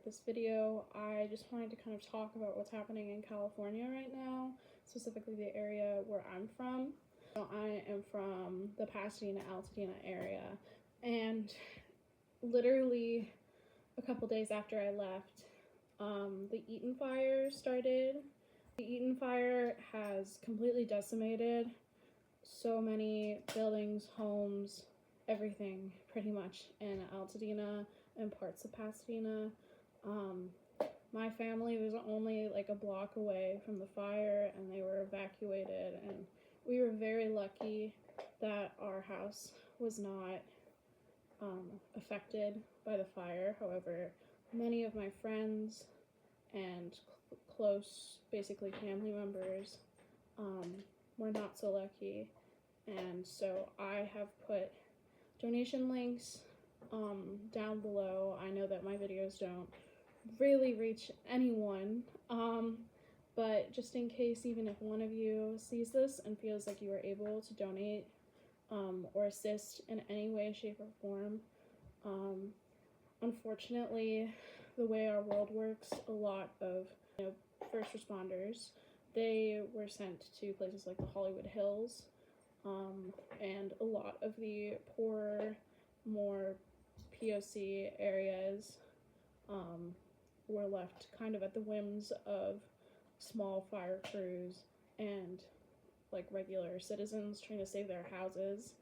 this video, I just wanted to kind of talk about what's happening in California right now, specifically the area where I'm from. So I am from the Pasadena-Altadena area, and literally a couple days after I left, the Eaton fire started. The Eaton fire has completely decimated so many buildings, homes, everything pretty much in Altadena and parts of Pasadena. My family was only like a block away from the fire and they were evacuated, and we were very lucky that our house was not affected by the fire. However, many of my friends and close, basically family members, were not so lucky, and so I have put donation links down below. I know that my videos don't really reach anyone, but just in case, even if one of you sees this and feels like you are able to donate or assist in any way, shape, or form. Unfortunately, the way our world works, a lot of first responders, they were sent to places like the Hollywood Hills, and a lot of the poorer, more POC areas were left kind of at the whims of small fire crews and like regular citizens trying to save their houses.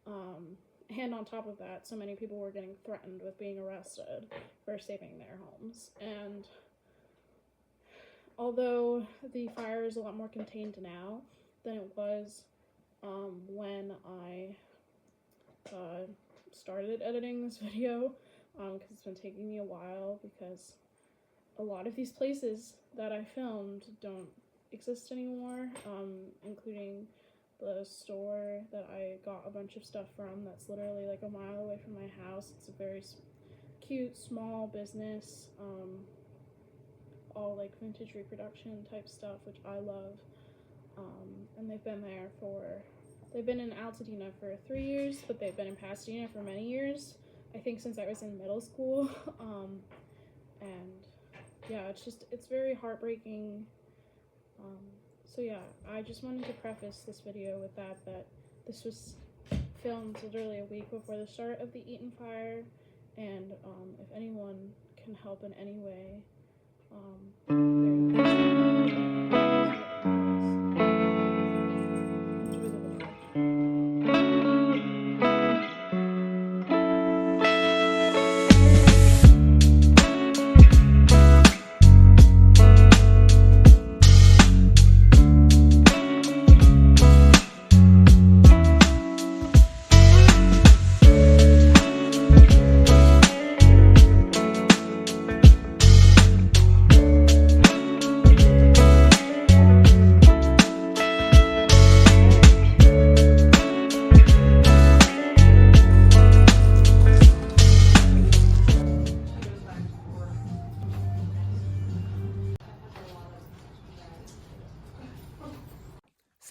And on top of that, so many people were getting threatened with being arrested for saving their homes. And although the fire is a lot more contained now than it was when I started editing this video, because it's been taking me a while, because a lot of these places that I filmed don't exist anymore, including the store that I got a bunch of stuff from that's literally like a mile away from my house. It's a very cute, small business, all like vintage reproduction type stuff, which I love, and they've been in Altadena for 3 years, but they've been in Pasadena for many years, I think since I was in middle school, and yeah, it's very heartbreaking. So yeah, I just wanted to preface this video with that this was filmed literally a week before the start of the Eaton fire, and if anyone can help in any way,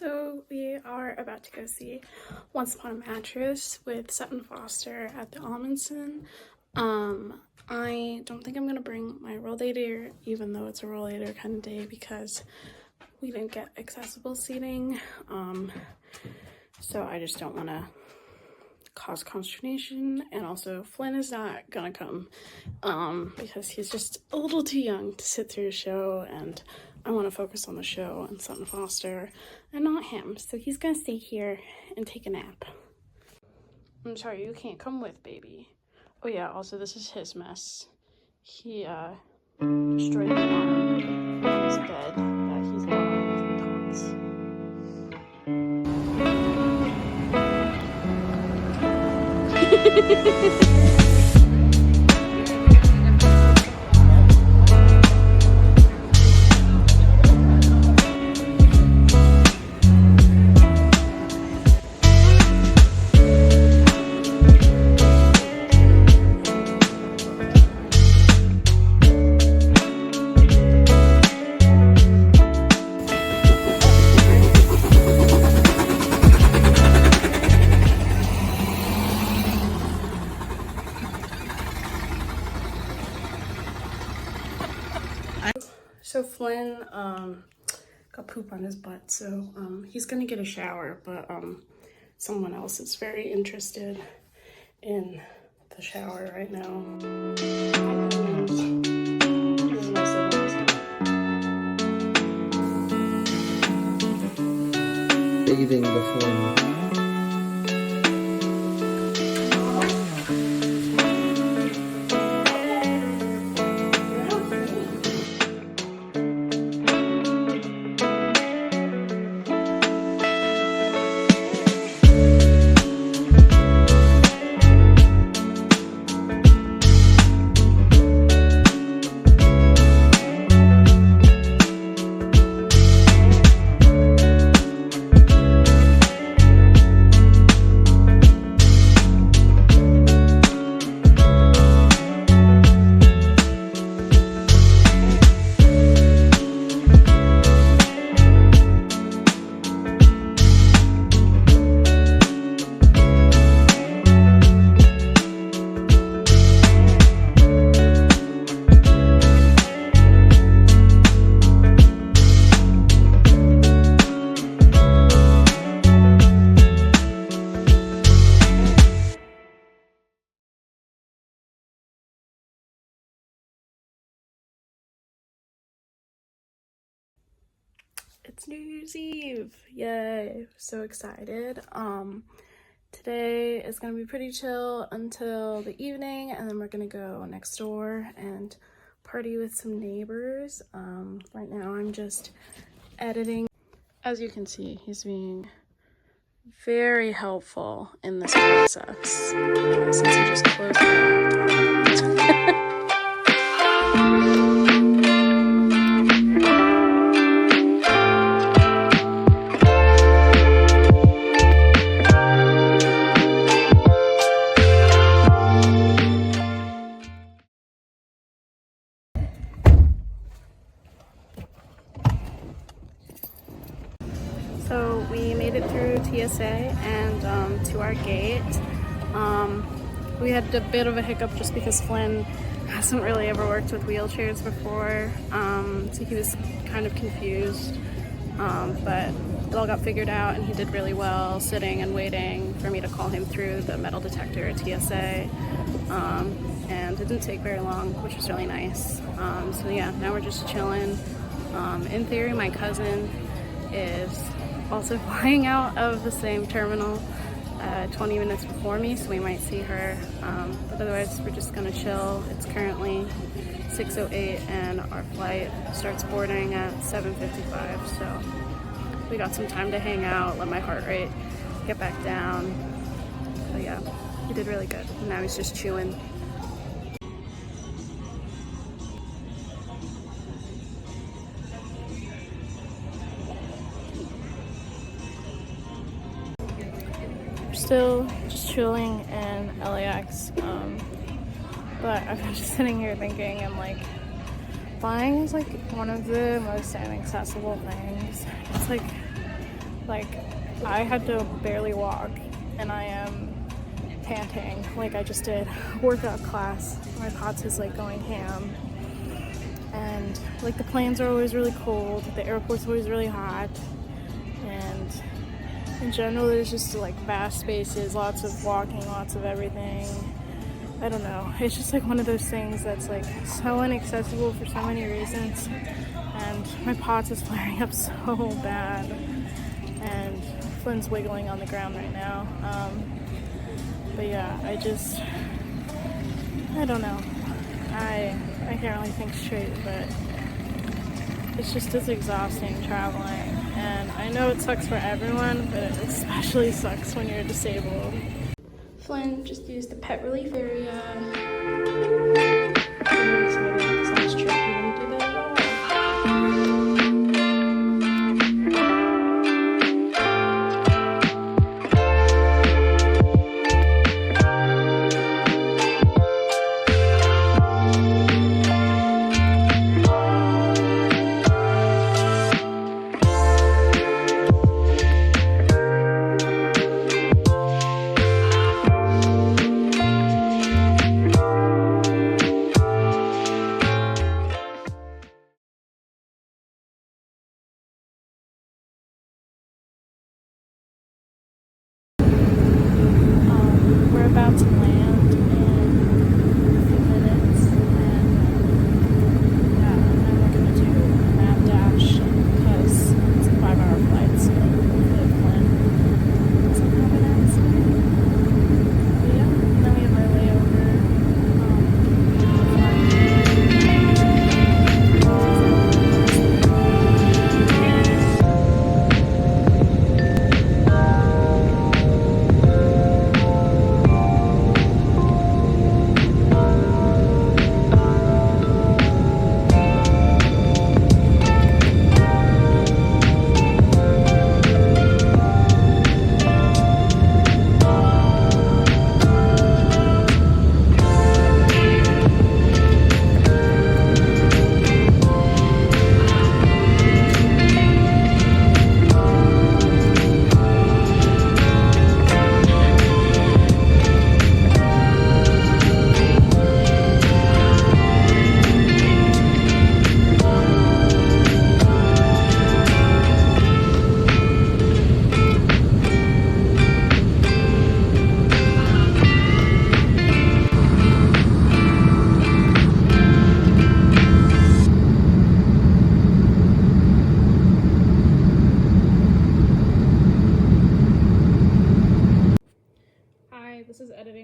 So we are about to go see Once Upon a Mattress with Sutton Foster at the Ahmanson. I don't think I'm gonna bring my Rollator, even though it's a Rollator kind of day, because we didn't get accessible seating. So I just don't want to cause consternation, and also Flynn is not gonna come because he's just a little too young to sit through a show, and I want to focus on the show and Sutton Foster and not him, so he's gonna stay here and take a nap. I'm sorry, you can't come with, baby. Oh yeah, also this is his mess. He destroyed the arm on his bed that he's on with tots. Flynn got poop on his butt, so he's gonna get a shower, but someone else is very interested in the shower right now. Bathing the Flynn. It's New Year's Eve. Yay. So excited. Today is gonna be pretty chill until the evening, and then we're gonna go next door and party with some neighbors. Right now I'm just editing. As you can see, he's being very helpful in this process since he just closed the laptop. So we made it through TSA and to our gate. We had a bit of a hiccup just because Flynn hasn't really ever worked with wheelchairs before, so he was kind of confused, but it all got figured out and he did really well sitting and waiting for me to call him through the metal detector at TSA, and it didn't take very long, which was really nice. So yeah, now we're just chilling. In theory, my cousin is also flying out of the same terminal 20 minutes before me, so we might see her, but otherwise we're just gonna chill. It's currently 6:08 and our flight starts boarding at 7:55, so we got some time to hang out, let my heart rate get back down. But yeah, he did really good. Now he's just chewing. Still just chilling in LAX, but I'm just sitting here thinking, I'm like, flying is like one of the most inaccessible things. It's like I had to barely walk and I am panting like I just did workout class. My POTS is like going ham, and like the planes are always really cold, the airport's always really hot, and in general, there's just like vast spaces, lots of walking, lots of everything. I don't know. It's just like one of those things that's like so inaccessible for so many reasons. And my POTS is flaring up so bad. And Flynn's wiggling on the ground right now. But yeah, I don't know. I can't really think straight, but it's exhausting traveling. And I know it sucks for everyone, but it especially sucks when you're disabled. Flynn just used the pet relief area. I'm excited because last trip he didn't do that at all.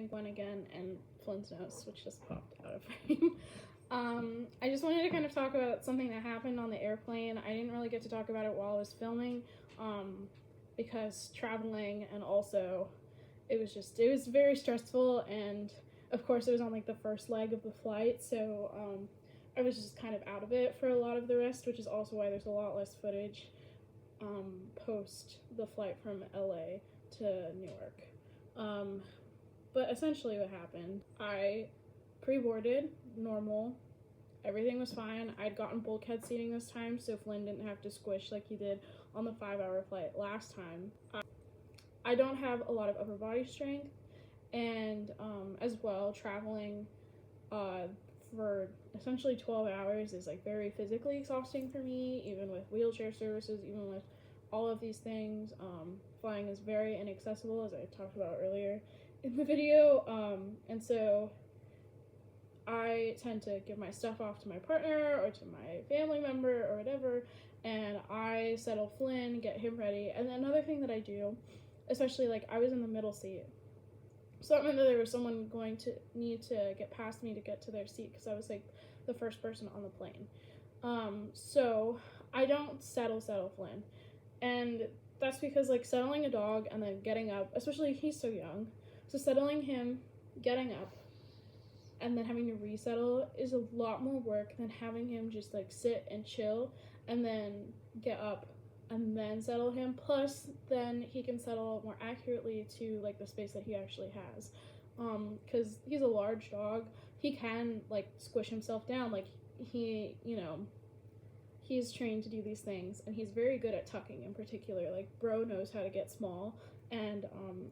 and Gwen again, and Flynn's nose, which just popped out of frame. I just wanted to kind of talk about something that happened on the airplane. I didn't really get to talk about it while I was filming, because traveling, and also it was very stressful, and of course it was on like the first leg of the flight, so I was just kind of out of it for a lot of the rest, which is also why there's a lot less footage post the flight from LA to New York. But essentially what happened, I pre-boarded, normal, everything was fine. I'd gotten bulkhead seating this time, so Flynn didn't have to squish like he did on the 5-hour flight last time. I don't have a lot of upper body strength, and as well, traveling for essentially 12 hours is like very physically exhausting for me, even with wheelchair services, even with all of these things. Flying is very inaccessible, as I talked about earlier in the video, and so I tend to give my stuff off to my partner or to my family member or whatever, and I settle Flynn, get him ready. And another thing that I do, especially like I was in the middle seat, so that meant that there was someone going to need to get past me to get to their seat because I was like the first person on the plane. So I don't settle Flynn, and that's because like settling a dog and then getting up, especially he's so young, so settling him, getting up, and then having to resettle is a lot more work than having him just like sit and chill and then get up and then settle him. Plus then he can settle more accurately to like the space that he actually has, because he's a large dog. He can like squish himself down, like he, you know, he's trained to do these things, and he's very good at tucking in particular. Like Bro knows how to get small, and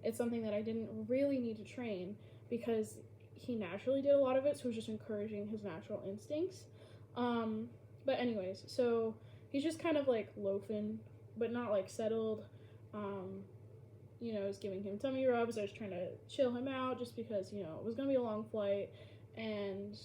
it's something that I didn't really need to train because he naturally did a lot of it, so it was just encouraging his natural instincts. But anyways, so he's just kind of like loafing, but not like settled. You know, I was giving him tummy rubs. I was trying to chill him out just because, you know, it was gonna be a long flight, and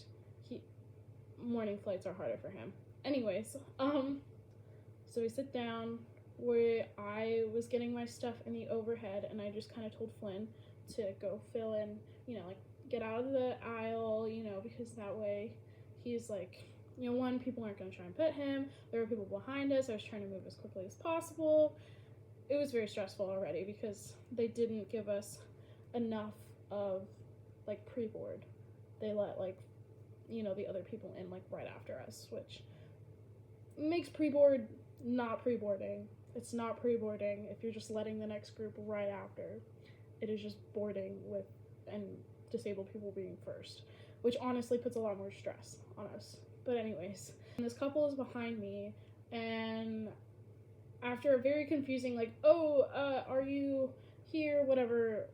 morning flights are harder for him. Anyways, so we sit down where I was getting my stuff in the overhead, and I just kind of told Flynn to go fill in, you know, like get out of the aisle, you know, because that way he's like, you know, one, people aren't going to try and pet him. There were people behind us. I was trying to move as quickly as possible. It was very stressful already because they didn't give us enough of like pre-board. They let like, you know, the other people in like right after us, which makes pre-board not pre-boarding. It's not pre-boarding if you're just letting the next group right after. It is just boarding with and disabled people being first, which honestly puts a lot more stress on us. But anyways, and this couple is behind me, and after a very confusing like, oh, are you here, whatever,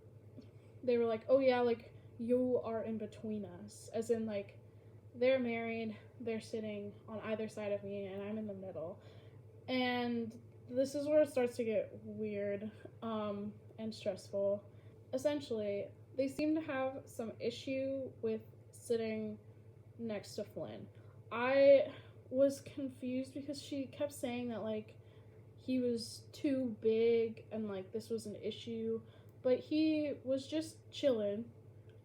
they were like, oh yeah, like you are in between us, as in like they're married, they're sitting on either side of me, and I'm in the middle. And this is where it starts to get weird and stressful. Essentially, they seem to have some issue with sitting next to Flynn. I was confused because she kept saying that like he was too big and like this was an issue, but he was just chilling,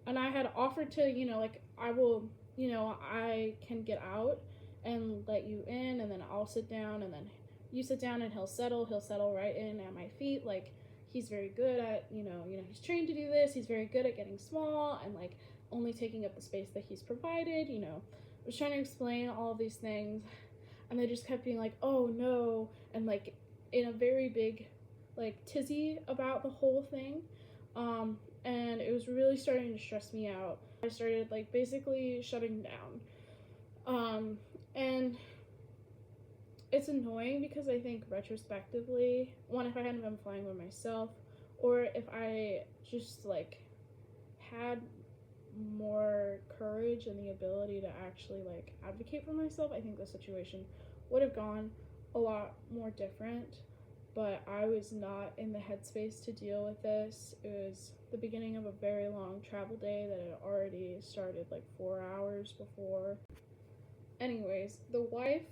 and I had offered to, you know, like I will, you know, I can get out and let you in, and then I'll sit down, and then you sit down, and he'll settle right in at my feet. Like he's very good at, you know, he's trained to do this. He's very good at getting small and like only taking up the space that he's provided, you know. I was trying to explain all of these things, and they just kept being like, oh no, and like in a very big like tizzy about the whole thing, and it was really starting to stress me out. I started like basically shutting down, and it's annoying because I think retrospectively, one, if I hadn't been flying by myself, or if I just like had more courage and the ability to actually like advocate for myself, I think the situation would have gone a lot more different. But I was not in the headspace to deal with this. It was the beginning of a very long travel day that had already started like 4 hours before. Anyways, the wife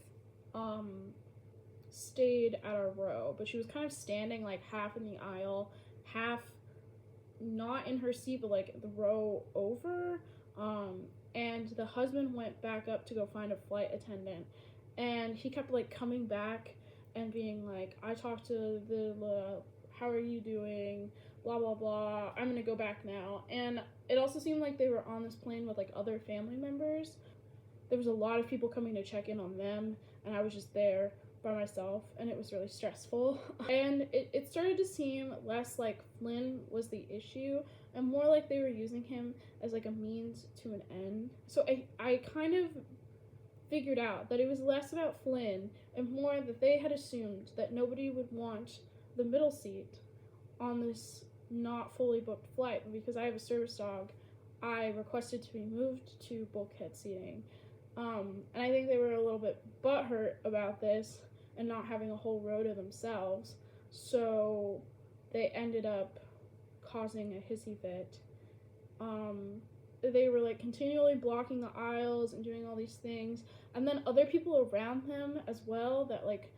stayed at our row, but she was kind of standing like half in the aisle, half not in her seat, but like the row over. And the husband went back up to go find a flight attendant, and he kept like coming back and being like, I talked to the how are you doing, blah blah blah, I'm gonna go back now. And it also seemed like they were on this plane with like other family members. There was a lot of people coming to check in on them, and I was just there by myself, and it was really stressful. And it started to seem less like Flynn was the issue and more like they were using him as like a means to an end. So I kind of figured out that it was less about Flynn and more that they had assumed that nobody would want the middle seat on this not fully booked flight. But because I have a service dog, I requested to be moved to bulkhead seating. And I think they were a little bit butthurt about this and not having a whole row to themselves. So they ended up causing a hissy fit. They were like continually blocking the aisles and doing all these things. And then other people around them as well that like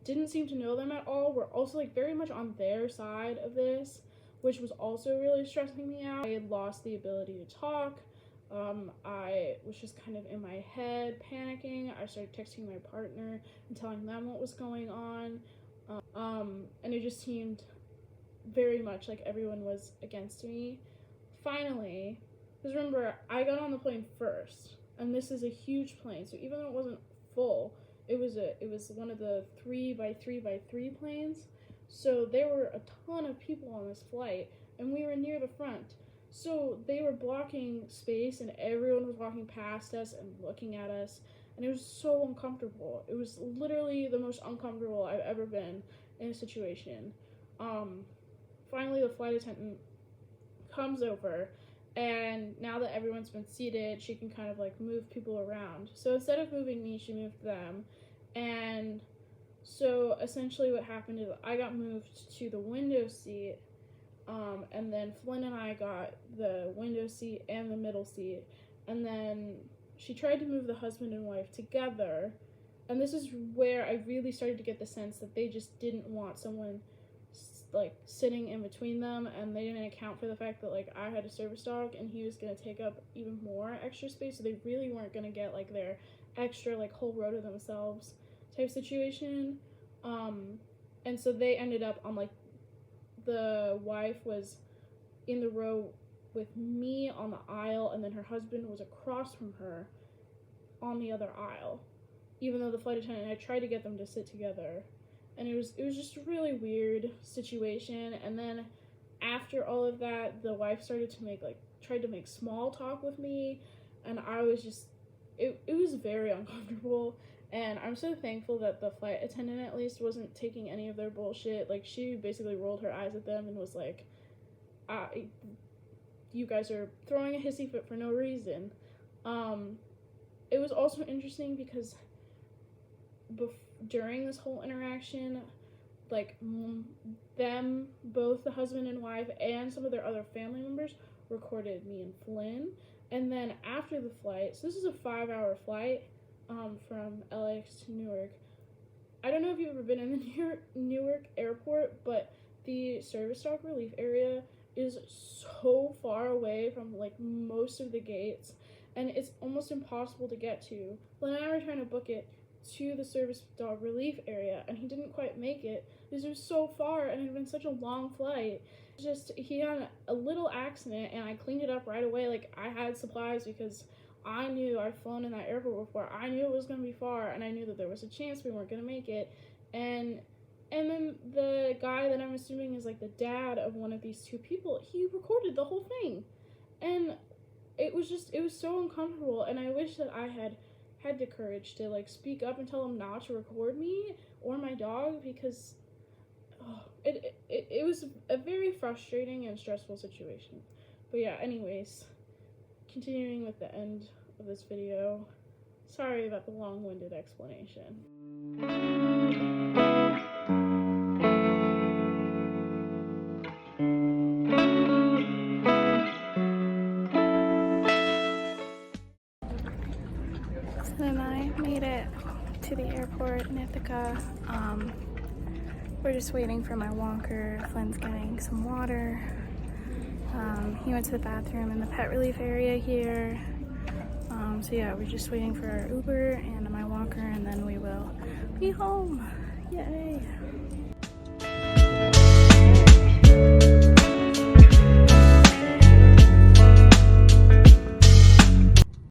didn't seem to know them at all were also like very much on their side of this, which was also really stressing me out. I had lost the ability to talk. I was just kind of in my head panicking. I started texting my partner and telling them what was going on. And it just seemed very much like everyone was against me. Finally, because remember, I got on the plane first, and this is a huge plane, so even though it wasn't full, it was one of the 3x3x3 planes, so there were a ton of people on this flight, and we were near the front. So they were blocking space, and everyone was walking past us and looking at us, and it was so uncomfortable. It was literally the most uncomfortable I've ever been in a situation. Finally, the flight attendant comes over, and now that everyone's been seated, she can kind of like move people around. So instead of moving me, she moved them. And so essentially what happened is I got moved to the window seat, and then Flynn and I got the window seat and the middle seat. And then she tried to move the husband and wife together. And this is where I really started to get the sense that they just didn't want someone like sitting in between them, and they didn't account for the fact that like I had a service dog and he was gonna take up even more extra space, so they really weren't gonna get like their extra like whole row to themselves type situation. And so they ended up on like, the wife was in the row with me on the aisle, and then her husband was across from her on the other aisle, even though the flight attendant, I tried to get them to sit together. And it was just a really weird situation. And then after all of that, the wife started to tried to make small talk with me, and I was just, it was very uncomfortable. And I'm so thankful that the flight attendant at least wasn't taking any of their bullshit. Like, she basically rolled her eyes at them and was like, you guys are throwing a hissy fit for no reason. It was also interesting because during this whole interaction, like, them, both the husband and wife and some of their other family members recorded me and Flynn. And then after the flight, so this is a 5-hour flight from LAX to Newark. I don't know if you've ever been in the Newark airport, but the service dog relief area is so far away from like most of the gates, and it's almost impossible to get to. Flynn and I were trying to book it to the service dog relief area, and he didn't quite make it because it was so far and it had been such a long flight. Just, he had a little accident, and I cleaned it up right away. Like, I had supplies because I knew I'd flown in that airport before. I knew it was going to be far, and I knew that there was a chance we weren't going to make it. And then the guy that I'm assuming is like the dad of one of these two people, he recorded the whole thing. And it was so uncomfortable, and I wish that I had the courage to like speak up and tell him not to record me or my dog, because it was a very frustrating and stressful situation. But yeah, anyways, continuing with the end of this video. Sorry about the long-winded explanation. So then I made it to the airport in Ithaca. We're just waiting for my walker. Flynn's getting some water. He went to the bathroom in the pet relief area here. So yeah, we're just waiting for our Uber and my walker, and then we will be home. Yay!